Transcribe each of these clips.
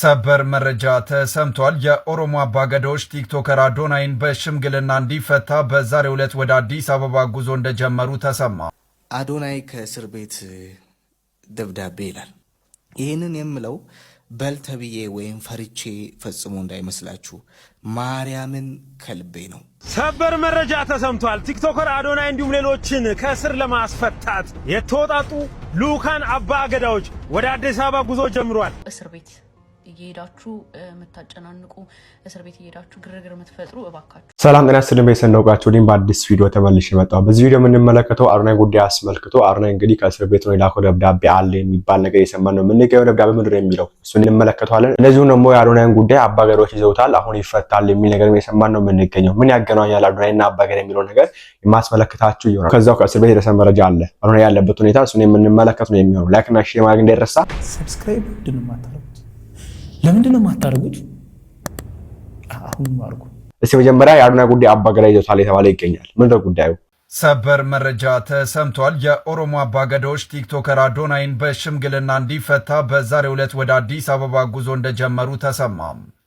ሰበር መረጃ ተሰምቷል። የኦሮሞ አባገዳዎች ቲክቶከር አዶናይን በሽምግልና እንዲፈታ በዛሬው ዕለት ወደ አዲስ አበባ ጉዞ እንደጀመሩ ተሰማ። አዶናይ ከእስር ቤት ደብዳቤ ይላል። ይህንን የምለው በልተብዬ ወይም ፈርቼ ፈጽሞ እንዳይመስላችሁ ማርያምን ከልቤ ነው። ሰበር መረጃ ተሰምቷል። ቲክቶከር አዶናይ እንዲሁም ሌሎችን ከእስር ለማስፈታት የተወጣጡ ልኡካን አባገዳዎች ወደ አዲስ አበባ ጉዞ ጀምሯል። እስር ቤት እየሄዳችሁ የምታጨናንቁ እስር ቤት እየሄዳችሁ ግርግር የምትፈጥሩ እባካችሁ ሰላም ጤና ይስጥልኝ። በሰንደውቃችሁ ዲን በአዲስ ቪዲዮ ተመልሼ መጣሁ። በዚህ ቪዲዮ የምንመለከተው አዶናይ ጉዳይ አስመልክቶ አዶናይ እንግዲህ ከእስር ቤት ነው የላከው ደብዳቤ አለ የሚባል ነገር የሰማን ነው። የምንገኘው ደብዳቤ ምንድን ነው የሚለው እሱን እንመለከተዋለን። እንደዚሁ ደግሞ የአዶናይን ጉዳይ አባገዳዎች ይዘውታል፣ አሁን ይፈታል የሚል ነገር የሰማን ነው የምንገኘው። ምን ያገናኛል አዶናይና አባገዳ የሚለው ነገር የማስመለከታችሁ ይሆናል። ከዛው ከእስር ቤት የደረሰ መረጃ አለ አዶናይ ያለበት ሁኔታ እሱን የምንመለከት ነው የሚሆነው። ላይክ እና ሼር ማድረግ እንዳይረሳ። ሰብስክራይብ ለምንድን ነው የማታደርጉት? አሁን ማርኩ። እስቲ መጀመሪያ የአዶናይ ጉዳይ አባገዳ ይዘውታል የተባለ ይገኛል። ምንድን ነው ጉዳዩ? ሰበር መረጃ ተሰምቷል። የኦሮሞ አባገዳዎች ቲክቶከር አዶናይን በሽምግልና እንዲፈታ በዛሬው ዕለት ወደ አዲስ አበባ ጉዞ እንደጀመሩ ተሰማ።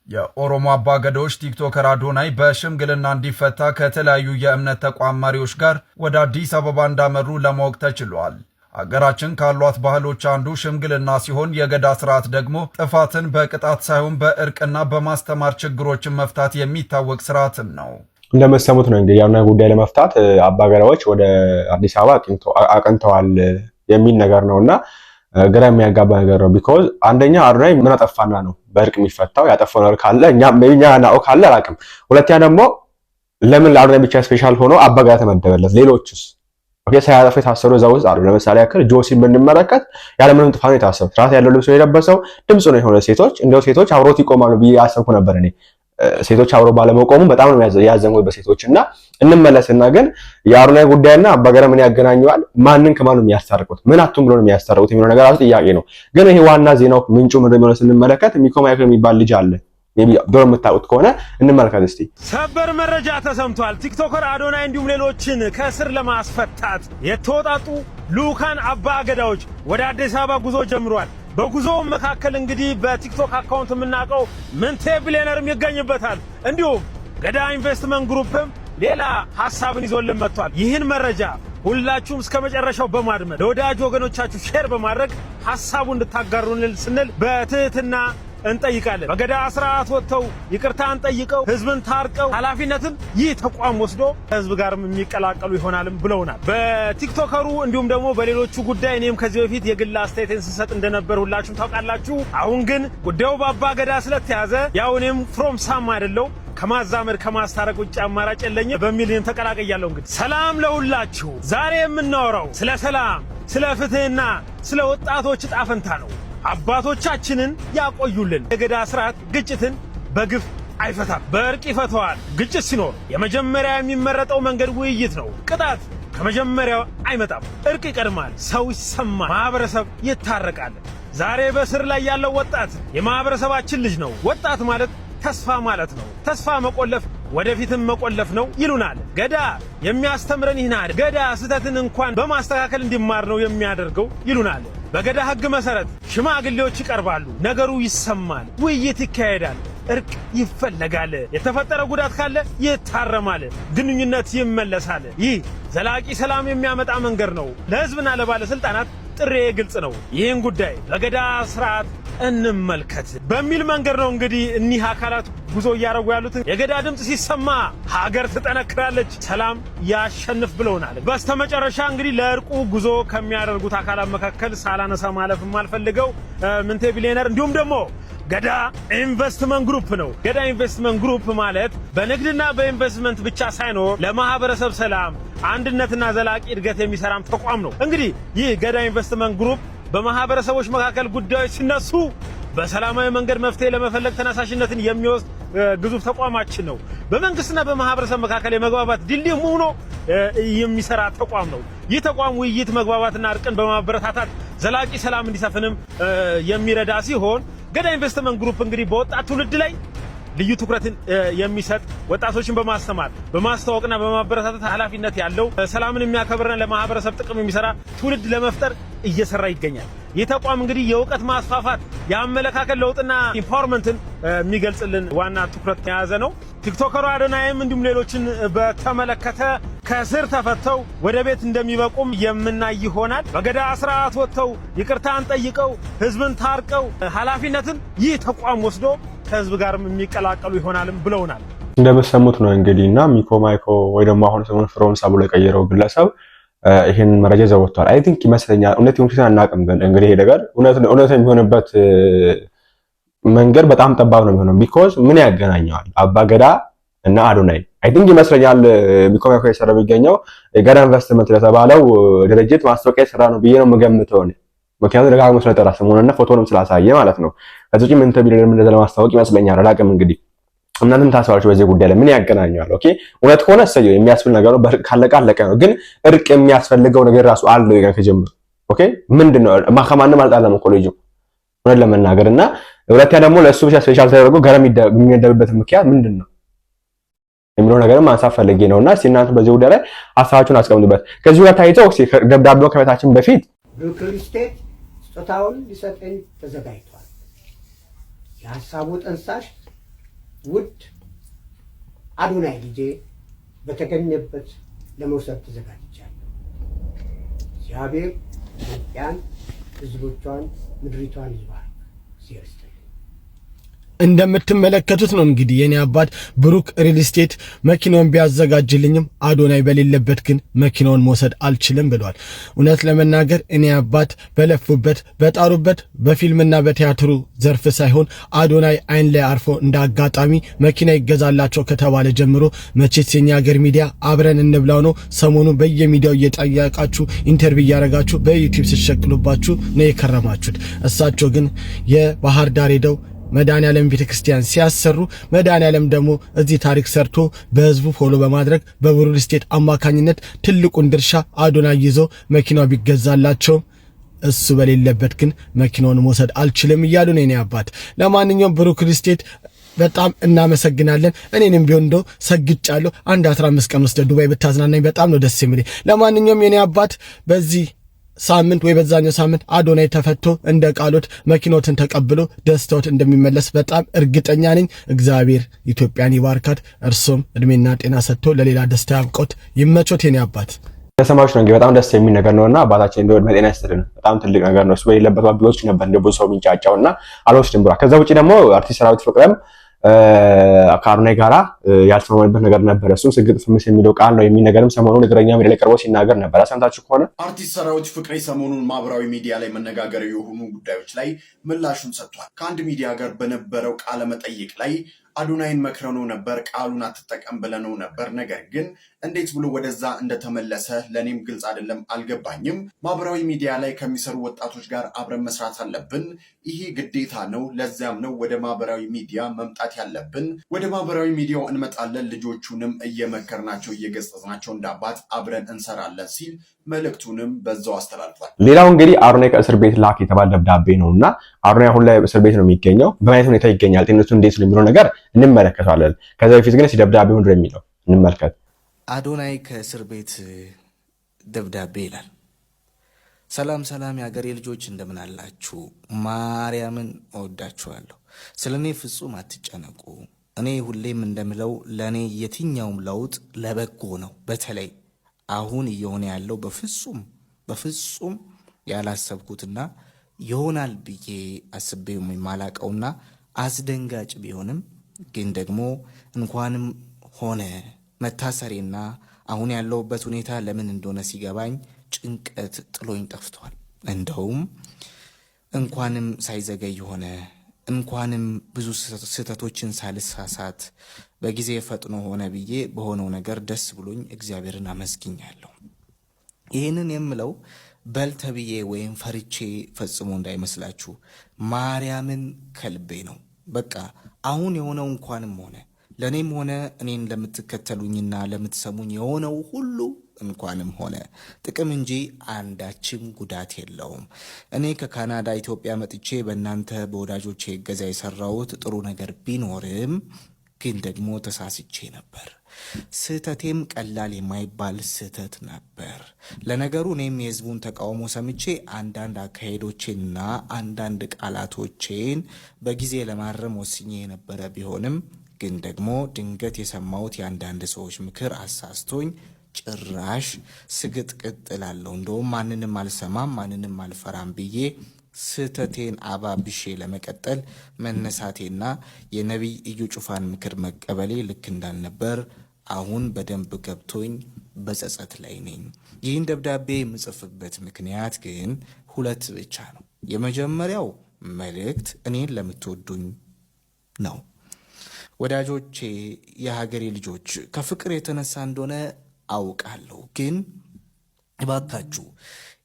የኦሮሞ አባገዳዎች ቲክቶከር አዶናይ በሽምግልና እንዲፈታ ከተለያዩ የእምነት ተቋም መሪዎች ጋር ወደ አዲስ አበባ እንዳመሩ ለማወቅ ተችሏል። አገራችን ካሏት ባህሎች አንዱ ሽምግልና ሲሆን የገዳ ስርዓት ደግሞ ጥፋትን በቅጣት ሳይሆን በእርቅና በማስተማር ችግሮችን መፍታት የሚታወቅ ስርዓትም ነው። እንደምትሰሙት ነው እንግዲህ የአዶናይ ጉዳይ ለመፍታት አባገዳዎች ወደ አዲስ አበባ አቅንተዋል የሚል ነገር ነውና ግራ የሚያጋባ ነገር ነው። ቢኮዝ አንደኛ አዶናይ ምን አጠፋና ነው በእርቅ የሚፈታው? ያጠፋው ነገር ካለ እኛ ናው ካለ አላውቅም። ሁለተኛ ደግሞ ለምን ለአዶናይ ብቻ ስፔሻል ሆኖ አባገዳ ተመደበለት? ሌሎችስ ሳያጠፉ የታሰሩ እዛ ውስጥ አሉ። ለምሳሌ ያክል ጆሲን ብንመለከት ያለምንም ጥፋት ነው የታሰረው። ስርዓት ያለው ልብስ ነው የለበሰው፣ ድምፁ ነው የሆነ ሴቶች እንደው ሴቶች አብሮት ይቆማሉ ብዬ ያሰብኩ ነበር እኔ። ሴቶች አብሮ ባለመቆሙ በጣም ነው ያዘንኩት በሴቶች እና እንመለስና ግን የአዶናይ ጉዳይና አባገዳ ምን ያገናኘዋል? ማንን ከማን ነው የሚያስታርቁት? ምን አቱም ብሎ ነው የሚያስታርቁት የሚለው ነገር አሁን ጥያቄ ነው። ግን ይሄ ዋና ዜናው ምንጩ ምንድን ነው ስንመለከት ሚኮ ማይክል የሚባል ልጅ አለ። ዶር የምታውቁት ከሆነ እንመልከት እስቲ። ሰበር መረጃ ተሰምቷል። ቲክቶከር አዶናይ እንዲሁም ሌሎችን ከእስር ለማስፈታት የተወጣጡ ልኡካን አባገዳዎች ወደ አዲስ አበባ ጉዞ ጀምሯል። በጉዞው መካከል እንግዲህ በቲክቶክ አካውንት የምናውቀው ምንቴ ቢሊየነርም ይገኝበታል። እንዲሁም ገዳ ኢንቨስትመንት ግሩፕም ሌላ ሐሳብን ይዞልን መጥቷል። ይህን መረጃ ሁላችሁም እስከ መጨረሻው በማድመጥ ለወዳጅ ወገኖቻችሁ ሼር በማድረግ ሐሳቡን እንድታጋሩን ስንል በትህትና እንጠይቃለን። በገዳ ስርዓት ወጥተው ይቅርታን ጠይቀው ህዝብን ታርቀው ኃላፊነትን ይህ ተቋም ወስዶ ህዝብ ጋርም የሚቀላቀሉ ይሆናልም ብለውናል። በቲክቶከሩ እንዲሁም ደግሞ በሌሎቹ ጉዳይ እኔም ከዚህ በፊት የግል አስተያየቴን ስሰጥ እንደነበር ሁላችሁም ታውቃላችሁ። አሁን ግን ጉዳዩ በአባገዳ ስለተያዘ ያው እኔም ፍሮም ሳም አይደለው ከማዛመድ ከማስታረቅ ውጭ አማራጭ የለኝም በሚል እኔም ተቀላቅያለሁ። እንግዲህ ሰላም ለሁላችሁ። ዛሬ የምናወራው ስለ ሰላም፣ ስለ ፍትህና ስለ ወጣቶች ዕጣ ፈንታ ነው። አባቶቻችንን ያቆዩልን። የገዳ ስርዓት ግጭትን በግፍ አይፈታም፣ በእርቅ ይፈተዋል። ግጭት ሲኖር የመጀመሪያ የሚመረጠው መንገድ ውይይት ነው። ቅጣት ከመጀመሪያው አይመጣም። እርቅ ይቀድማል። ሰው ይሰማል፣ ማህበረሰብ ይታረቃል። ዛሬ በስር ላይ ያለው ወጣት የማህበረሰባችን ልጅ ነው። ወጣት ማለት ተስፋ ማለት ነው። ተስፋ መቆለፍ ወደፊትም መቆለፍ ነው ይሉናል። ገዳ የሚያስተምረን ይህን አይደል? ገዳ ስህተትን እንኳን በማስተካከል እንዲማር ነው የሚያደርገው ይሉናል። በገዳ ህግ መሰረት ሽማግሌዎች ይቀርባሉ፣ ነገሩ ይሰማል፣ ውይይት ይካሄዳል፣ እርቅ ይፈለጋል። የተፈጠረ ጉዳት ካለ ይታረማል፣ ግንኙነት ይመለሳል። ይህ ዘላቂ ሰላም የሚያመጣ መንገድ ነው። ለህዝብና ለባለስልጣናት ጥሬ ግልጽ ነው። ይህን ጉዳይ በገዳ ስርዓት እንመልከት በሚል መንገድ ነው እንግዲህ እኒህ አካላት ጉዞ እያደረጉ ያሉት። የገዳ ድምፅ ሲሰማ ሀገር ትጠነክራለች፣ ሰላም ያሸንፍ ብለውናል። በስተመጨረሻ እንግዲህ ለእርቁ ጉዞ ከሚያደርጉት አካላት መካከል ሳላነሳ ማለፍ የማልፈልገው ምንቴ ቢሊየነር እንዲሁም ደግሞ ገዳ ኢንቨስትመንት ግሩፕ ነው። ገዳ ኢንቨስትመንት ግሩፕ ማለት በንግድና በኢንቨስትመንት ብቻ ሳይኖር ለማህበረሰብ ሰላም፣ አንድነትና ዘላቂ እድገት የሚሰራም ተቋም ነው። እንግዲህ ይህ ገዳ ኢንቨስትመንት ግሩፕ በማህበረሰቦች መካከል ጉዳዮች ሲነሱ በሰላማዊ መንገድ መፍትሄ ለመፈለግ ተነሳሽነትን የሚወስድ ግዙፍ ተቋማችን ነው። በመንግስትና በማህበረሰብ መካከል የመግባባት ድልድይ ሆኖ የሚሰራ ተቋም ነው። ይህ ተቋም ውይይት፣ መግባባትና እርቅን በማበረታታት ዘላቂ ሰላም እንዲሰፍንም የሚረዳ ሲሆን ገዳ ኢንቨስትመንት ግሩፕ እንግዲህ በወጣት ትውልድ ላይ ልዩ ትኩረትን የሚሰጥ ወጣቶችን በማስተማር በማስተዋወቅና በማበረታታት ኃላፊነት ያለው ሰላምን የሚያከብርና ለማህበረሰብ ጥቅም የሚሰራ ትውልድ ለመፍጠር እየሰራ ይገኛል። ይህ ተቋም እንግዲህ የእውቀት ማስፋፋት የአመለካከት ለውጥና ኢምፓወርመንትን የሚገልጽልን ዋና ትኩረት የያዘ ነው። ቲክቶከሩ አዶናይም እንዲሁም ሌሎችን በተመለከተ ከስር ተፈተው ወደ ቤት እንደሚበቁም የምናይ ይሆናል። በገዳ ስርዓት ወጥተው ይቅርታን ጠይቀው ህዝብን ታርቀው ኃላፊነትን ይህ ተቋም ወስዶ ከህዝብ ጋርም የሚቀላቀሉ ይሆናልም ብለውናል። እንደምትሰሙት ነው እንግዲህ እና ሚኮ ማይኮ ወይ ደግሞ አሁን ስሙን ፍሮምሳ ብሎ የቀየረው ግለሰብ ይሄን መረጃ ይዘው ወጥቷል። አይ ቲንክ ይመስለኛል እውነት ይሁን አናውቅም፣ ግን እንግዲህ ይሄ ነገር እውነት የሚሆንበት መንገድ በጣም ጠባብ ነው የሚሆነው። ቢኮዝ ምን ያገናኘዋል አባገዳ እና አዶናይ? አይ ቲንክ ይመስለኛል ሚኮ ማይኮ የሰራ የሚገኘው የገዳ ኢንቨስትመንት ለተባለው ድርጅት ማስታወቂያ የሰራ ነው ብዬ ነው የምገምተው እኔ። ምክንያቱም ደጋግሞ ስለጠራ ስሙንና ፎቶንም ስላሳየ ማለት ነው። ከዚህ ውጪ ምን ተብሎ እንደዛ ለማስታወቅ ይመስለኛል። አላውቅም እንግዲህ እናንተም ታስባችሁ በዚህ ጉዳይ ላይ ምን ያገናኛል? ኦኬ እውነት ከሆነ እሰየው የሚያስፈልግ ነገር ነው። ካለቀ አለቀ ነው። ግን እርቅ የሚያስፈልገው ነገር ራሱ አለው ይገን ከጀምሩ ኦኬ ምንድነው ማከማንም አልጣለም እኮ ልጁ እውነት ለመናገር እና ሁለተኛ ደግሞ ለእሱ ብቻ ስፔሻል ተደርጎ ገረም የሚደብበት ምክንያት ምንድነው የሚለው ነገር ማንሳት ፈልጌ ነውና እስቲ እናንተ በዚህ ጉዳይ ላይ ሀሳባችሁን አስቀምጡበት። ከዚህ ጋር ታይተው ደብዳቤው ከቤታችን በፊት ብሩክ ሪል ስቴት ስጦታውን ሊሰጠኝ ተዘጋጅቷል። የሀሳቡ ጠንሳሽ ውድ አዶናይ ልጄ በተገኘበት ለመውሰድ ተዘጋጅቻለሁ። እግዚአብሔር ኢትዮጵያን፣ ሕዝቦቿን፣ ምድሪቷን ይባርክ። ሲያስተል እንደምትመለከቱት ነው እንግዲህ የኔ አባት ብሩክ ሪል ስቴት መኪናውን ቢያዘጋጅልኝም አዶናይ በሌለበት ግን መኪናውን መውሰድ አልችልም ብሏል። እውነት ለመናገር እኔ አባት በለፉበት በጣሩበት በፊልምና በቲያትሩ ዘርፍ ሳይሆን አዶናይ አይን ላይ አርፎ እንደ አጋጣሚ መኪና ይገዛላቸው ከተባለ ጀምሮ መቼስ የኛ ሀገር ሚዲያ አብረን እንብላው ነው። ሰሞኑ በየሚዲያው እየጠየቃችሁ ኢንተርቪው እያደረጋችሁ በዩቲዩብ ሲሸክሉባችሁ ነው የከረማችሁት። እሳቸው ግን የባህር ዳር ሄደው መድኃኔዓለም ቤተክርስቲያን ሲያሰሩ መድኃኔዓለም ደግሞ እዚህ ታሪክ ሰርቶ በህዝቡ ፎሎ በማድረግ በብሩክ ሪል ስቴት አማካኝነት ትልቁን ድርሻ አዶናይ ይዞ መኪናው ቢገዛላቸው እሱ በሌለበት ግን መኪናውን መውሰድ አልችልም እያሉ ነው የኔ አባት። ለማንኛውም ብሩክ ሪል ስቴት በጣም እናመሰግናለን። እኔንም ቢሆን እንደው ሰግጫለሁ። አንድ 15 ቀን ወስደ ዱባይ ብታዝናናኝ በጣም ነው ደስ የሚለኝ። ለማንኛውም የኔ አባት በዚህ ሳምንት ወይ በዛኛው ሳምንት አዶናይ ተፈቶ እንደ ቃሎት መኪኖትን ተቀብሎ ደስታዎት እንደሚመለስ በጣም እርግጠኛ ነኝ። እግዚአብሔር ኢትዮጵያን ይባርካት፣ እርሶም እድሜና ጤና ሰጥቶ ለሌላ ደስታ ያብቆት። ይመቾት የኔ አባት። ተሰማችሁ ነው በጣም ደስ የሚል ነገር ነውና አባታችን እንደው እድሜ ጤና ይስጥልን። በጣም ትልቅ ነገር ነው። እሱ በሌለበት ባቢዎች ነበር እንደ ብዙ ሰው ሚንጫጫውና አልወስድም ብሏል። ከዛ ውጪ ደግሞ አርቲስት ሰራዊት ፍቅረም ከአዶናይ ጋራ ያልተስማማበት ነገር ነበር። እሱም ስግጥ ፍምስ የሚለው ቃል ነው የሚል ነገርም ሰሞኑን እግረኛ ሚዲያ ላይ ቀርቦ ሲናገር ነበር። ሰምታችሁ ከሆነ አርቲስት ሰራዊት ፍቅሬ ሰሞኑን ማህበራዊ ሚዲያ ላይ መነጋገሪያ የሆኑ ጉዳዮች ላይ ምላሹን ሰጥቷል። ከአንድ ሚዲያ ጋር በነበረው ቃለ መጠይቅ ላይ አዶናይን መክረነው ነበር፣ ቃሉን አትጠቀም ብለነው ነበር። ነገር ግን እንዴት ብሎ ወደዛ እንደተመለሰ ለኔም ግልጽ አይደለም፣ አልገባኝም። ማህበራዊ ሚዲያ ላይ ከሚሰሩ ወጣቶች ጋር አብረን መስራት አለብን፣ ይሄ ግዴታ ነው። ለዚያም ነው ወደ ማህበራዊ ሚዲያ መምጣት ያለብን። ወደ ማህበራዊ ሚዲያው እንመጣለን፣ ልጆቹንም እየመከርናቸው እየገሰጽናቸው እንዳባት አብረን እንሰራለን ሲል መልእክቱንም በዛው አስተላልፏል። ሌላው እንግዲህ አዶናይ ከእስር ቤት ላክ የተባለ ደብዳቤ ነውና አዶናይ አሁን ላይ እስር ቤት ነው የሚገኘው። በማየት ሁኔታ ይገኛል። ጤንነቱ እንዴት ነው የሚለው ነገር እንመለከታለን። ከዛ በፊት ግን ደብዳቤው ምንድን ነው የሚለው እንመልከት። አዶናይ ከእስር ቤት ደብዳቤ ይላል። ሰላም ሰላም የአገሬ ልጆች እንደምን አላችሁ? ማርያምን እወዳችኋለሁ። ስለ እኔ ፍጹም አትጨነቁ። እኔ ሁሌም እንደምለው ለእኔ የትኛውም ለውጥ ለበጎ ነው። በተለይ አሁን እየሆነ ያለው በፍጹም ያላሰብኩትና ይሆናል ብዬ አስቤው የማላቀውና አስደንጋጭ ቢሆንም ግን ደግሞ እንኳንም ሆነ መታሰሬና አሁን ያለውበት ሁኔታ ለምን እንደሆነ ሲገባኝ ጭንቀት ጥሎኝ ጠፍቷል። እንደውም እንኳንም ሳይዘገይ ሆነ እንኳንም ብዙ ስህተቶችን ሳልሳሳት በጊዜ ፈጥኖ ሆነ ብዬ በሆነው ነገር ደስ ብሎኝ እግዚአብሔርን አመስግኛለሁ። ይህንን የምለው በልተብዬ ወይም ፈርቼ ፈጽሞ እንዳይመስላችሁ፣ ማርያምን ከልቤ ነው። በቃ አሁን የሆነው እንኳንም ሆነ ለእኔም ሆነ እኔን ለምትከተሉኝና ለምትሰሙኝ የሆነው ሁሉ እንኳንም ሆነ ጥቅም እንጂ አንዳችም ጉዳት የለውም። እኔ ከካናዳ ኢትዮጵያ መጥቼ በእናንተ በወዳጆቼ እገዛ የሰራሁት ጥሩ ነገር ቢኖርም ግን ደግሞ ተሳስቼ ነበር። ስህተቴም ቀላል የማይባል ስህተት ነበር። ለነገሩ እኔም የህዝቡን ተቃውሞ ሰምቼ አንዳንድ አካሄዶቼንና አንዳንድ ቃላቶቼን በጊዜ ለማረም ወስኜ የነበረ ቢሆንም ግን ደግሞ ድንገት የሰማሁት የአንዳንድ ሰዎች ምክር አሳስቶኝ ጭራሽ ስግጥቅጥ እላለሁ። እንደውም ማንንም አልሰማም ማንንም አልፈራም ብዬ ስህተቴን አባብሼ ለመቀጠል መነሳቴና የነቢይ እዩ ጩፋን ምክር መቀበሌ ልክ እንዳልነበር አሁን በደንብ ገብቶኝ በጸጸት ላይ ነኝ። ይህን ደብዳቤ የምጽፍበት ምክንያት ግን ሁለት ብቻ ነው። የመጀመሪያው መልእክት እኔን ለምትወዱኝ ነው። ወዳጆቼ፣ የሀገሬ ልጆች፣ ከፍቅር የተነሳ እንደሆነ አውቃለሁ። ግን እባካችሁ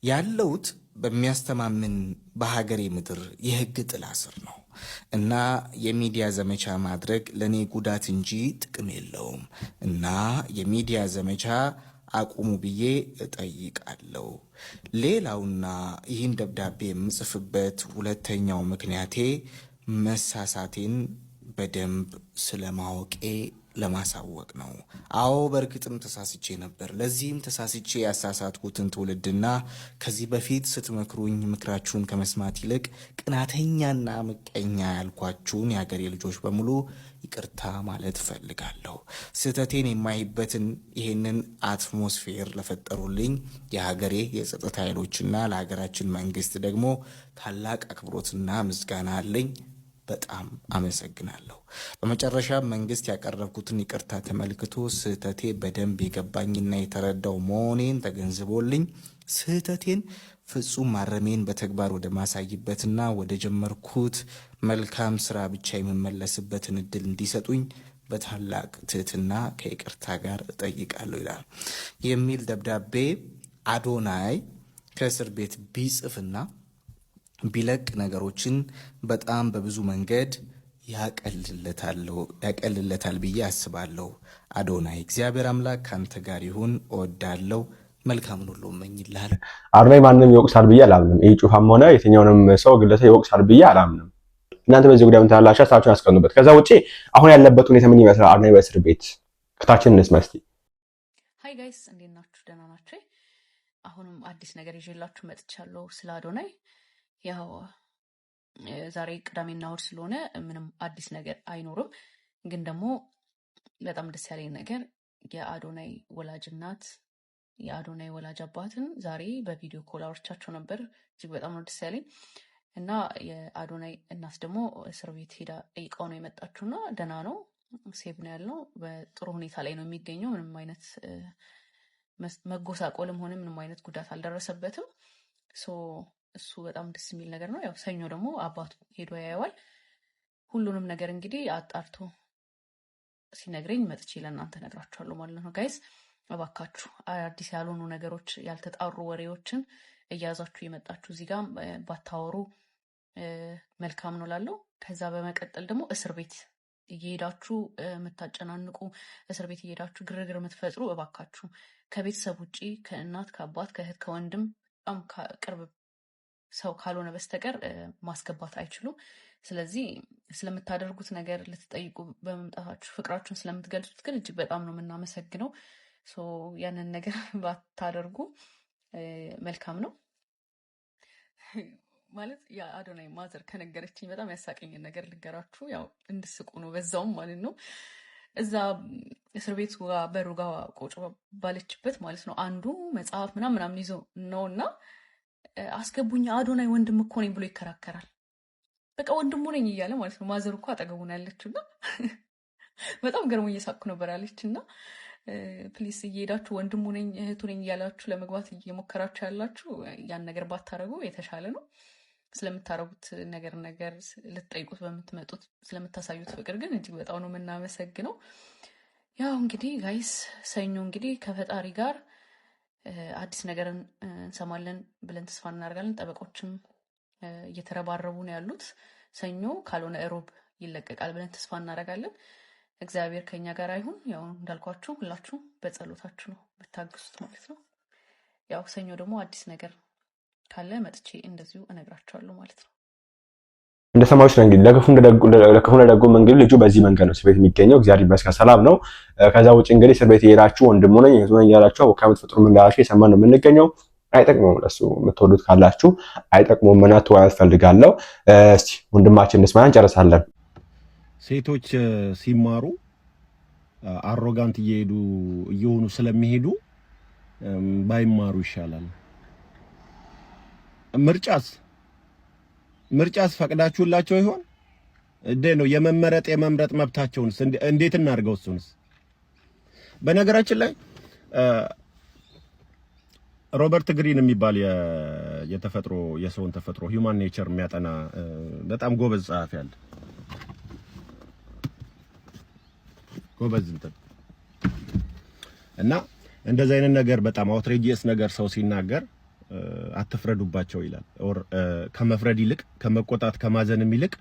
ያለሁት በሚያስተማምን በሀገሬ ምድር የህግ ጥላ ስር ነው እና የሚዲያ ዘመቻ ማድረግ ለእኔ ጉዳት እንጂ ጥቅም የለውም እና የሚዲያ ዘመቻ አቁሙ ብዬ እጠይቃለሁ። ሌላውና ይህን ደብዳቤ የምጽፍበት ሁለተኛው ምክንያቴ መሳሳቴን በደንብ ስለማወቄ ለማሳወቅ ነው። አዎ በእርግጥም ተሳስቼ ነበር። ለዚህም ተሳስቼ ያሳሳትኩትን ትውልድና ከዚህ በፊት ስትመክሩኝ ምክራችሁን ከመስማት ይልቅ ቅናተኛና ምቀኛ ያልኳችሁን የሀገሬ ልጆች በሙሉ ይቅርታ ማለት እፈልጋለሁ። ስህተቴን የማይበትን ይህንን አትሞስፌር ለፈጠሩልኝ የሀገሬ የጸጥታ ኃይሎችና ለሀገራችን መንግስት ደግሞ ታላቅ አክብሮትና ምስጋና አለኝ። በጣም አመሰግናለሁ። በመጨረሻ መንግስት ያቀረብኩትን ይቅርታ ተመልክቶ ስህተቴ በደንብ የገባኝና የተረዳው መሆኔን ተገንዝቦልኝ ስህተቴን ፍጹም ማረሜን በተግባር ወደ ማሳይበትና ወደ ጀመርኩት መልካም ስራ ብቻ የምመለስበትን እድል እንዲሰጡኝ በታላቅ ትህትና ከይቅርታ ጋር እጠይቃለሁ ይላል የሚል ደብዳቤ አዶናይ ከእስር ቤት ቢጽፍና ቢለቅ ነገሮችን በጣም በብዙ መንገድ ያቀልለታል ብዬ አስባለሁ። አዶናይ እግዚአብሔር አምላክ ካንተ ጋር ይሁን። እወዳለሁ። መልካምን ሁሉ እመኝልሃለሁ። አዶናይ ማንም ይወቅሳል ብዬ አላምንም። ይህ ጩፋም ሆነ የትኛውንም ሰው ግለሰብ ይወቅሳል ብዬ አላምንም። እናንተ በዚህ ጉዳይ ምን ትላላችሁ? ሀሳባችሁን አስቀምጡበት። ከዛ ውጪ አሁን ያለበት ሁኔታ ምን ይመስላል? አዶናይ በእስር ቤት ከታችን እንስማ እስቲ። ሃይ ጋይስ፣ እንዴት ናችሁ? ደህና ናችሁ? አሁንም አዲስ ነገር ይዤላችሁ መጥቻለሁ ስለ አዶናይ። ያው ዛሬ ቅዳሜና እሑድ ስለሆነ ምንም አዲስ ነገር አይኖርም። ግን ደግሞ በጣም ደስ ያለኝ ነገር የአዶናይ ወላጅ እናት የአዶናይ ወላጅ አባትን ዛሬ በቪዲዮ ኮል አውርቻቸው ነበር። እጅግ በጣም ነው ደስ ያለኝ እና የአዶናይ እናት ደግሞ እስር ቤት ሄዳ ጠይቀው ነው የመጣችውና ደህና ነው፣ ሴቭ ነው ያልነው፣ በጥሩ ሁኔታ ላይ ነው የሚገኘው። ምንም አይነት መጎሳቆልም ሆነ ምንም አይነት ጉዳት አልደረሰበትም። እሱ በጣም ደስ የሚል ነገር ነው። ያው ሰኞ ደግሞ አባቱ ሄዶ ያየዋል። ሁሉንም ነገር እንግዲህ አጣርቶ ሲነግረኝ መጥቼ ለእናንተ ነግራችኋለሁ ማለት ነው። ጋይስ እባካችሁ አዲስ ያልሆኑ ነገሮች፣ ያልተጣሩ ወሬዎችን እያዛችሁ የመጣችሁ እዚህ ጋር ባታወሩ መልካም ነው ላለው። ከዛ በመቀጠል ደግሞ እስር ቤት እየሄዳችሁ የምታጨናንቁ፣ እስር ቤት እየሄዳችሁ ግርግር የምትፈጥሩ እባካችሁ ከቤተሰብ ውጭ ከእናት ከአባት ከእህት ከወንድም በጣም ቅርብ ሰው ካልሆነ በስተቀር ማስገባት አይችሉም። ስለዚህ ስለምታደርጉት ነገር ልትጠይቁ በመምጣታችሁ ፍቅራችሁን ስለምትገልጹት ግን እጅግ በጣም ነው የምናመሰግነው። ያንን ነገር ባታደርጉ መልካም ነው። ማለት የአዶናይ ማዘር ከነገረችኝ በጣም ያሳቀኝን ነገር ልንገራችሁ። ያው እንድስቁ ነው በዛውም ማለት ነው። እዛ እስር ቤቱ በሩ ጋር ቁጭ ባለችበት ማለት ነው አንዱ መጽሐፍ ምናምን ይዞ ነው እና አስገቡኝ አዶናይ ወንድም እኮ ነኝ ብሎ ይከራከራል። በቃ ወንድሙ ነኝ እያለ ማለት ነው። ማዘር እኮ አጠገቡ ነው ያለችው እና በጣም ገርሞ እየሳቅኩ ነበር ያለች እና ፕሊስ እየሄዳችሁ ወንድሙ ነኝ እህቱ ነኝ እያላችሁ ለመግባት እየሞከራችሁ ያላችሁ ያን ነገር ባታረጉ የተሻለ ነው። ስለምታረጉት ነገር ልትጠይቁት በምትመጡት ስለምታሳዩት ፍቅር ግን እጅግ በጣም ነው የምናመሰግነው። ያው እንግዲህ ጋይስ ሰኞ እንግዲህ ከፈጣሪ ጋር አዲስ ነገርን እንሰማለን ብለን ተስፋ እናደርጋለን። ጠበቆችም እየተረባረቡ ነው ያሉት። ሰኞ ካልሆነ እሮብ ይለቀቃል ብለን ተስፋ እናደርጋለን እግዚአብሔር ከኛ ጋር ይሁን። ያው እንዳልኳችሁ ሁላችሁ በጸሎታችሁ ነው ብታግሱት ማለት ነው። ያው ሰኞ ደግሞ አዲስ ነገር ካለ መጥቼ እንደዚሁ እነግራችኋለሁ ማለት ነው። እንደሰማችሁ ነው እንግዲህ ለክፉ ለደጉ እንግዲህ ልጁ በዚህ መንገድ ነው እስር ቤት የሚገኘው። እግዚአብሔር ይመስገን ሰላም ነው። ከዛ ውጪ እንግዲህ እስር ቤት የሄዳችሁ ወንድሙ ነኝ እህቱ ነኝ ያላችሁ ከመት ፍጥሩ ምን እንዳላችሁ የሰማን ነው የምንገኘው። አይጠቅመውም ለሱ የምትወዱት ካላችሁ አይጠቅመውም እና ተወያይ ፈልጋለሁ። እስቲ ወንድማችን እንስማን እንጨርሳለን። ሴቶች ሲማሩ አሮጋንት እየሆኑ ስለሚሄዱ ባይማሩ ይሻላል። ምርጫስ ፈቅዳችሁላቸው ይሆን እንዴ? ነው የመምረጥ መብታቸውን እንዴት እናርገው? እሱንስ በነገራችን ላይ ሮበርት ግሪን የሚባል የተፈጥሮ የሰውን ተፈጥሮ ሂውማን ኔቸር የሚያጠና በጣም ጎበዝ ጸሐፊ አለ። ጎበዝ እንትን እና እንደዚህ አይነት ነገር በጣም አውትሬጂየስ ነገር ሰው ሲናገር አትፍረዱባቸው ይላል። ኦር ከመፍረድ ይልቅ ከመቆጣት ከማዘንም ይልቅ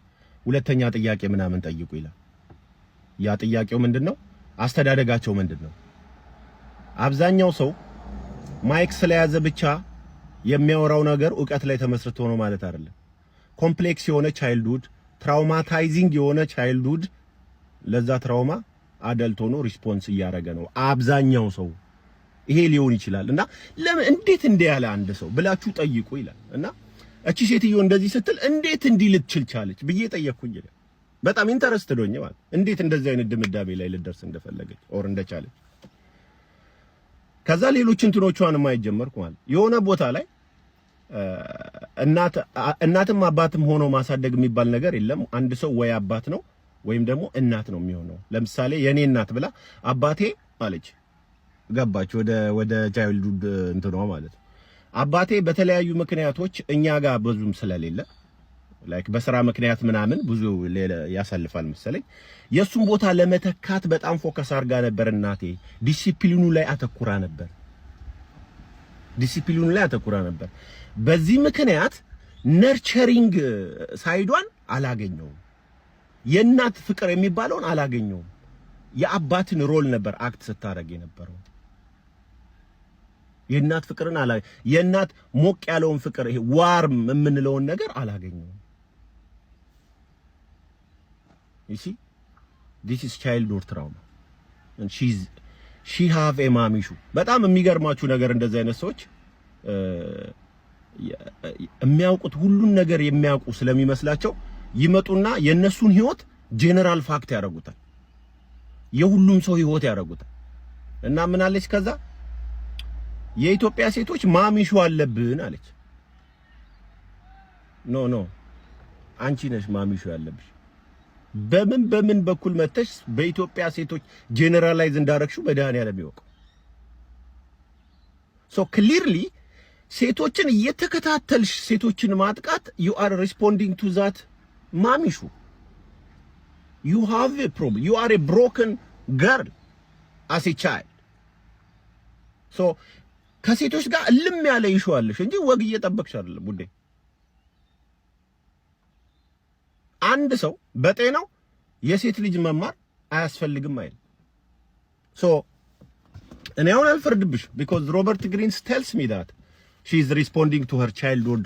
ሁለተኛ ጥያቄ ምናምን ጠይቁ ይላል። ያ ጥያቄው ምንድነው? አስተዳደጋቸው ምንድነው? አብዛኛው ሰው ማይክ ስለያዘ ብቻ የሚያወራው ነገር ዕውቀት ላይ ተመስርቶ ነው ማለት አይደለም። ኮምፕሌክስ የሆነ ቻይልድሁድ፣ ትራውማታይዚንግ የሆነ ቻይልድሁድ ለዛ ትራውማ አደልት ሆኖ ሪስፖንስ እያደረገ ነው አብዛኛው ሰው። ይሄ ሊሆን ይችላል እና ለምን እንዴት ያለ አንድ ሰው ብላችሁ ጠይቁ ይላል። እና እቺ ሴትዮ እንደዚህ ስትል እንዴት እንዲህ ልትችል ቻለች ብዬ ጠየቅኩኝ ይላል። በጣም ኢንተረስትድ ሆኜ ማለት እንዴት እንደዚህ አይነት ድምዳሜ ላይ ልደርስ እንደፈለገች ኦር እንደቻለች። ከዛ ሌሎች እንትኖቿን ማየት ጀመርኩ ማለት የሆነ ቦታ ላይ እናትም አባትም ሆኖ ማሳደግ የሚባል ነገር የለም። አንድ ሰው ወይ አባት ነው ወይም ደግሞ እናት ነው የሚሆነው። ለምሳሌ የኔ እናት ብላ አባቴ አለች፣ ገባች ወደ ቻይልድሁድ እንትኗ ማለት ነው። አባቴ በተለያዩ ምክንያቶች እኛ ጋር ብዙም ስለሌለ ላይክ በስራ ምክንያት ምናምን ብዙ ያሳልፋል መሰለኝ። የሱን ቦታ ለመተካት በጣም ፎከስ አድርጋ ነበር እናቴ። ዲሲፕሊኑ ላይ አተኩራ ነበር። በዚህ ምክንያት ነርቸሪንግ ሳይዷን አላገኘውም። የእናት ፍቅር የሚባለውን አላገኘውም። የአባትን ሮል ነበር አክት ስታደርግ የነበረው። የእናት ፍቅርን የእናት ሞቅ ያለውን ፍቅር ይሄ ዋርም የምንለውን ነገር አላገኘውም። you see this is childhood trauma and she have a mom issue። በጣም የሚገርማችሁ ነገር እንደዚህ አይነት ሰዎች የሚያውቁት ሁሉን ነገር የሚያውቁ ስለሚመስላቸው ይመጡና የነሱን ህይወት ጄነራል ፋክት ያደርጉታል፣ የሁሉም ሰው ህይወት ያደርጉታል። እና ምን አለች ከዛ የኢትዮጵያ ሴቶች ማሚሹ አለብን አለች። ኖ አንቺ ነሽ ማሚሹ ያለብሽ። በምን በኩል መተሽ በኢትዮጵያ ሴቶች ጄነራላይዝ እንዳረግሽው መድኃኒዓለም ይወቀው። ሶ ክሊርሊ ሴቶችን እየተከታተልሽ ሴቶችን ማጥቃት you are responding to that ማሚሹ። you have a problem, you are a broken girl as a child። ሶ ከሴቶች ጋር እልም ያለ ይሹአልሽ እንጂ ወግ እየጠበቅሽ አይደለም ውዴ። አንድ ሰው በጤናው የሴት ልጅ መማር አያስፈልግም አይደል? ሶ እኔ አሁን አልፈርድብሽ because Robert Greene tells me that she is responding to her childhood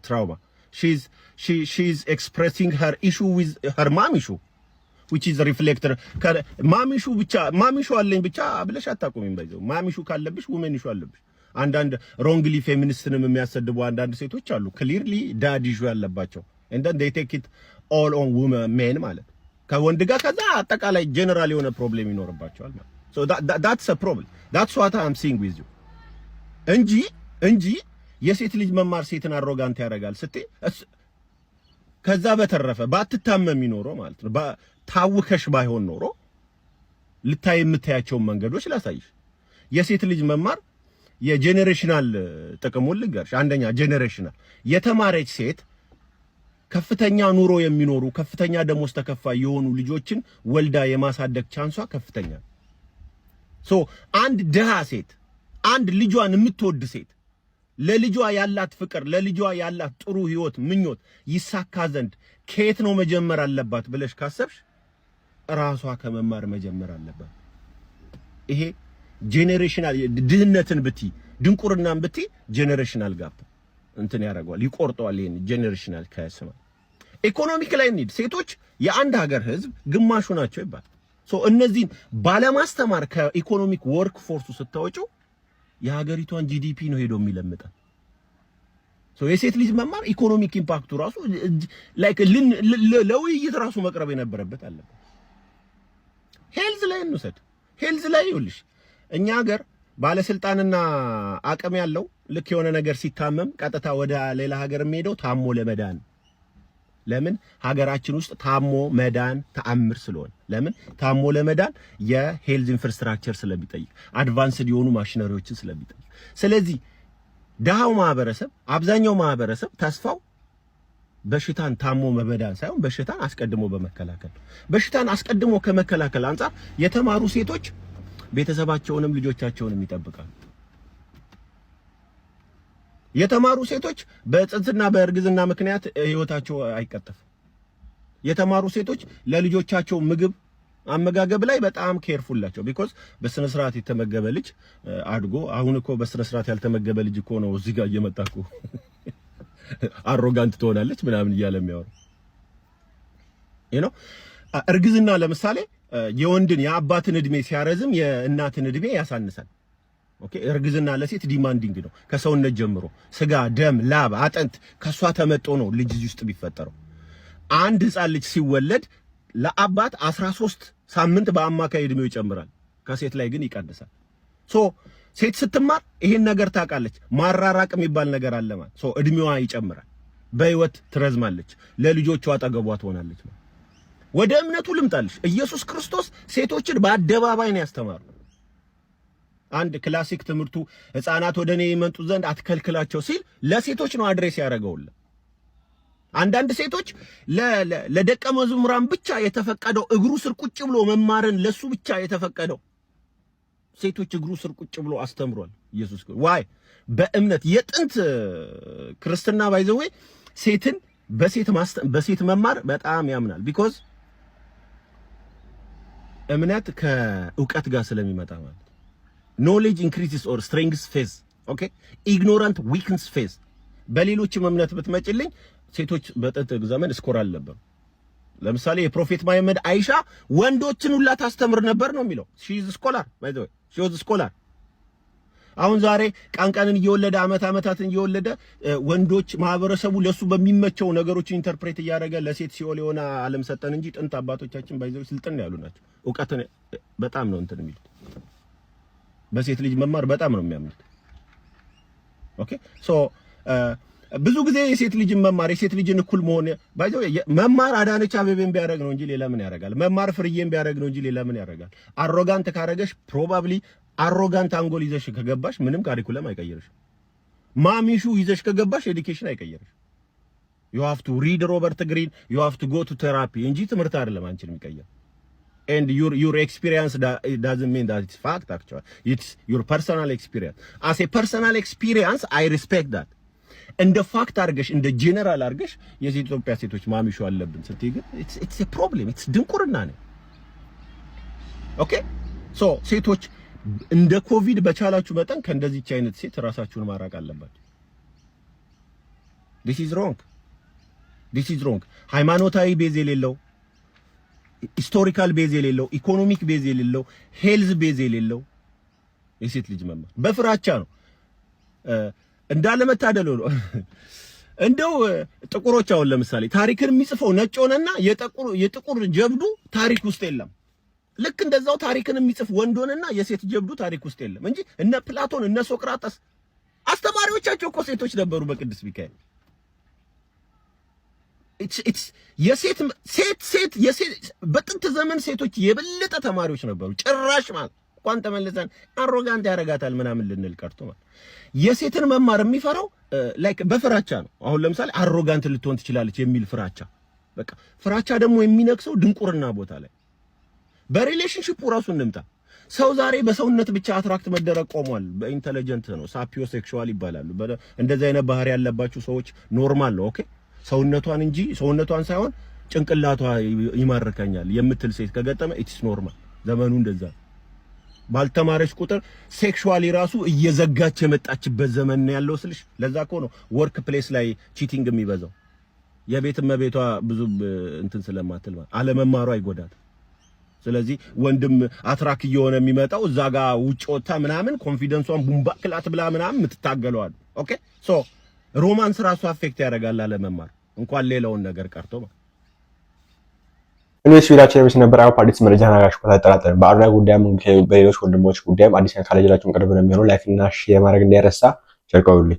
trauma. She's expressing her issue with her mom issue which is a reflector. ማሚሹ ብቻ ማሚሹ አለኝ ብቻ ብለሽ አታቆሚም። ባይዘው ማሚሹ ካለብሽ women issue አለብሽ። አንዳንድ ሮንግሊ ፌሚኒስትንም የሚያሰድቡ አንዳንድ ሴቶች አሉ ክሊርሊ ዳድ ኢሹ ያለባቸው and then they take it all on women men ማለት ከወንድ ጋር ከዛ አጠቃላይ ጀነራል የሆነ ፕሮብሌም ይኖርባቸዋል ማለት so that's a problem. that's what I'm seeing with you እንጂ የሴት ልጅ መማር ሴትን አሮጋንት ያደርጋል ስትይ ከዛ በተረፈ ባትታመም ይኖሮ ማለት ነው ታውከሽ ባይሆን ኖሮ ልታይ የምታያቸው መንገዶች ላሳይሽ። የሴት ልጅ መማር የጄኔሬሽናል ጥቅሙን ልንገርሽ። አንደኛ ጄኔሬሽናል የተማረች ሴት ከፍተኛ ኑሮ የሚኖሩ ከፍተኛ ደሞዝ ተከፋይ የሆኑ ልጆችን ወልዳ የማሳደግ ቻንሷ ከፍተኛ። ሶ አንድ ደሃ ሴት አንድ ልጇን የምትወድ ሴት ለልጇ ያላት ፍቅር ለልጇ ያላት ጥሩ ህይወት ምኞት ይሳካ ዘንድ ከየት ነው መጀመር አለባት ብለሽ ካሰብሽ ራሷ ከመማር መጀመር አለባት። ይሄ ጄኔሬሽናል ድህነትን ብቲ ድንቁርናን ብቲ ጄኔሬሽናል ጋፕ እንትን ያደርገዋል፣ ይቆርጠዋል። ይሄን ጄኔሬሽናል ከስማ ኢኮኖሚክ ላይ እንሂድ። ሴቶች የአንድ ሀገር ህዝብ ግማሹ ናቸው ይባላል። እነዚህን ባለማስተማር ከኢኮኖሚክ ወርክ ፎርሱ ስታወጪው የሀገሪቷን ጂዲፒ ነው ሄዶ የሚለምጣል። የሴት ልጅ መማር ኢኮኖሚክ ኢምፓክቱ ራሱ ላይክ ለውይይት ራሱ መቅረብ የነበረበት አለበት። ሄልዝ ላይ እንውሰድ። ሄልዝ ላይ ይኸውልሽ እኛ ሀገር ባለስልጣንና አቅም ያለው ልክ የሆነ ነገር ሲታመም ቀጥታ ወደ ሌላ ሀገር የሚሄደው ታሞ ለመዳን። ለምን? ሀገራችን ውስጥ ታሞ መዳን ተአምር ስለሆነ። ለምን? ታሞ ለመዳን የሄልዝ ኢንፍራስትራክቸር ስለሚጠይቅ፣ አድቫንስድ የሆኑ ማሽነሪዎችን ስለሚጠይቅ። ስለዚህ ደሃው ማህበረሰብ፣ አብዛኛው ማህበረሰብ ተስፋው በሽታን ታሞ መመዳን ሳይሆን በሽታን አስቀድሞ በመከላከል። በሽታን አስቀድሞ ከመከላከል አንፃር የተማሩ ሴቶች ቤተሰባቸውንም ልጆቻቸውንም ይጠብቃሉ። የተማሩ ሴቶች በጽንስና በእርግዝና ምክንያት ህይወታቸው አይቀጠፍም። የተማሩ ሴቶች ለልጆቻቸው ምግብ አመጋገብ ላይ በጣም ኬርፉል ናቸው። ቢኮዝ በስነ ስርዓት የተመገበ ልጅ አድጎ አሁን እኮ በስነ ስርዓት ያልተመገበ ልጅ እኮ ነው እዚህ ጋር እየመጣ እኮ አሮጋንት ትሆናለች ምናምን እያለ የሚያወራው እርግዝና ለምሳሌ የወንድን የአባትን እድሜ ሲያረዝም የእናትን እድሜ ያሳንሳል። ኦኬ እርግዝና ለሴት ዲማንዲንግ ነው። ከሰውነት ጀምሮ ስጋ፣ ደም፣ ላብ፣ አጥንት ከሷ ተመጦ ነው ልጅ ውስጥ ቢፈጠረው። አንድ ህፃን ልጅ ሲወለድ ለአባት 13 ሳምንት በአማካይ እድሜው ይጨምራል። ከሴት ላይ ግን ይቀንሳል። ሴት ስትማር ይሄን ነገር ታውቃለች። ማራራቅ የሚባል ነገር አለ ማለት እድሜዋ ይጨምራል፣ በህይወት ትረዝማለች፣ ለልጆቿ አጠገቧ ትሆናለች። ወደ እምነቱ ልምጣልሽ። ኢየሱስ ክርስቶስ ሴቶችን በአደባባይ ነው ያስተማረው። አንድ ክላሲክ ትምህርቱ ህፃናት ወደ እኔ ይመጡ ዘንድ አትከልክላቸው ሲል ለሴቶች ነው አድሬስ ያደረገውል። አንዳንድ ሴቶች ለደቀ መዝሙራን ብቻ የተፈቀደው እግሩ ስር ቁጭ ብሎ መማርን ለሱ ብቻ የተፈቀደው ሴቶች እግሩ ስር ቁጭ ብሎ አስተምሯል ኢየሱስ። ዋይ በእምነት የጥንት ክርስትና ባይዘው ሴትን በሴት መማር በጣም ያምናል። ቢኮዝ እምነት ከእውቀት ጋር ስለሚመጣ ማለት ኖሌጅ ኢንክሪዝስ ኦር ስትሬንግስ ፌዝ ኦኬ ኢግኖራንት ዊክንስ ፌዝ። በሌሎችም እምነት ብትመጭልኝ ሴቶች በጥንት ዘመን ስኮር አልነበሩ። ለምሳሌ የፕሮፌት መሐመድ አይሻ ወንዶችን ሁላ ታስተምር ነበር ነው የሚለው። ሺ ኢዝ ስኮላር ባይ ዘ ወይ ሺ ዋዝ ስኮላር። አሁን ዛሬ ቃንቃንን እየወለደ ዓመታትን እየወለደ ወንዶች ማህበረሰቡ ለሱ በሚመቸው ነገሮችን ኢንተርፕሬት እያደረገ ለሴት ሲኦል የሆነ ዓለም ሰጠን እንጂ ጥንት አባቶቻችን ባይዘው ስልጥን ያሉ ናቸው። ዕውቀትን በጣም ነው እንትን የሚሉት። በሴት ልጅ መማር በጣም ነው የሚያምኑት። ኦኬ ብዙ ጊዜ የሴት ልጅን መማር የሴት ልጅን እኩል መሆን ባይዘው መማር አዳነች አቤቤን ቢያደርግ ነው እንጂ ሌላ ምን ያደርጋል? መማር ፍርዬን ቢያደርግ ነው እንጂ ሌላ ምን ያደርጋል? አሮጋንት ካረገሽ ፕሮባብሊ አሮጋንት አንጎል ይዘሽ ከገባሽ ምንም ካሪኩለም አይቀየርሽ። ማሚሹ ይዘሽ ከገባሽ ኤዱኬሽን አይቀየርሽ። you have to read ሮበርት ግሪን you have to go to therapy እንጂ ትምህርት አይደለም አንቺን የሚቀየር። and your experience doesn't mean that it's fact actually it's your personal experience. as a personal experience I respect that. እንደ ፋክት አርገሽ እንደ ጄነራል አርገሽ የኢትዮጵያ ሴቶች ማሚሹ አለብን ስትይ ግን it's a problem, it's ድንቁርና ነው። ኦኬ ሴቶች እንደ ኮቪድ በቻላችሁ መጠን ከእንደዚህች አይነት ሴት ራሳችሁን ማራቅ አለባችሁ። this is wrong ሃይማኖታዊ ቤዝ የሌለው ሂስቶሪካል ቤዝ የሌለው ኢኮኖሚክ ቤዝ የሌለው ሄልዝ ቤዝ የሌለው የሴት ልጅ መማር በፍራቻ ነው። እንዳለመታደል ነው። እንደው ጥቁሮች አሁን ለምሳሌ ታሪክን የሚጽፈው ነጭ ሆነና የጥቁር ጀብዱ ታሪክ ውስጥ የለም። ልክ እንደዛው ታሪክን የሚጽፍ ወንድ ሆነና የሴት ጀብዱ ታሪክ ውስጥ የለም እንጂ እነ ፕላቶን እነ ሶቅራጠስ አስተማሪዎቻቸው እኮ ሴቶች ነበሩ በቅዱስ ሚካኤል። የሴት በጥንት ዘመን ሴቶች የበለጠ ተማሪዎች ነበሩ። ጭራሽ ማለት እንኳን ተመልሰን አሮጋንት ያረጋታል ምናምን ልንል ቀርቶ ማለት የሴትን መማር የሚፈራው ላይክ በፍራቻ ነው። አሁን ለምሳሌ አሮጋንት ልትሆን ትችላለች የሚል ፍራቻ። በቃ ፍራቻ ደግሞ የሚነክሰው ድንቁርና ቦታ ላይ። በሪሌሽንሺፑ ራሱ እንምጣ። ሰው ዛሬ በሰውነት ብቻ አትራክት መደረግ ቆሟል። በኢንተለጀንት ነው ሳፒዮ ሴክሹዋል ይባላሉ። እንደዚህ አይነት ባህሪ ያለባችሁ ሰዎች ኖርማል ነው። ኦኬ ሰውነቷን እንጂ ሰውነቷን ሳይሆን ጭንቅላቷ ይማርከኛል የምትል ሴት ከገጠመ ኢትስ ኖርማል። ዘመኑ እንደዛ ባልተማረች ቁጥር ሴክሹዋሊ ራሱ እየዘጋች የመጣችበት ዘመን ነው ያለው ስልሽ። ለዛ እኮ ነው ወርክ ፕሌስ ላይ ቺቲንግ የሚበዛው። የቤት እመቤቷ ብዙ እንትን ስለማትል አለመማሯ ይጎዳት። ስለዚህ ወንድም አትራክ እየሆነ የሚመጣው እዛ ጋር ውጭ ወጣ ምናምን ኮንፊደንሷን ቡምባ ክላት ብላ ምናምን የምትታገለዋል። ኦኬ ሶ ሮማንስ ራሱ አፌክት ያደርጋል አለመማር እንኳን ሌላውን ነገር ቀርቶ ማለት እኔስ ቪዲዮአችን ላይ ነበር። አዲስ መረጃ ናጋሽ ተጠራጠረ በአዶናይ ጉዳይም በሌሎች ወንድሞች ጉዳይም አዲስ ካለጀላችሁም ቅርብ ነው የሚሆነው። ላይክ እና ሼር ማድረግ እንዳይረሳ። ቸር ቆዩልኝ።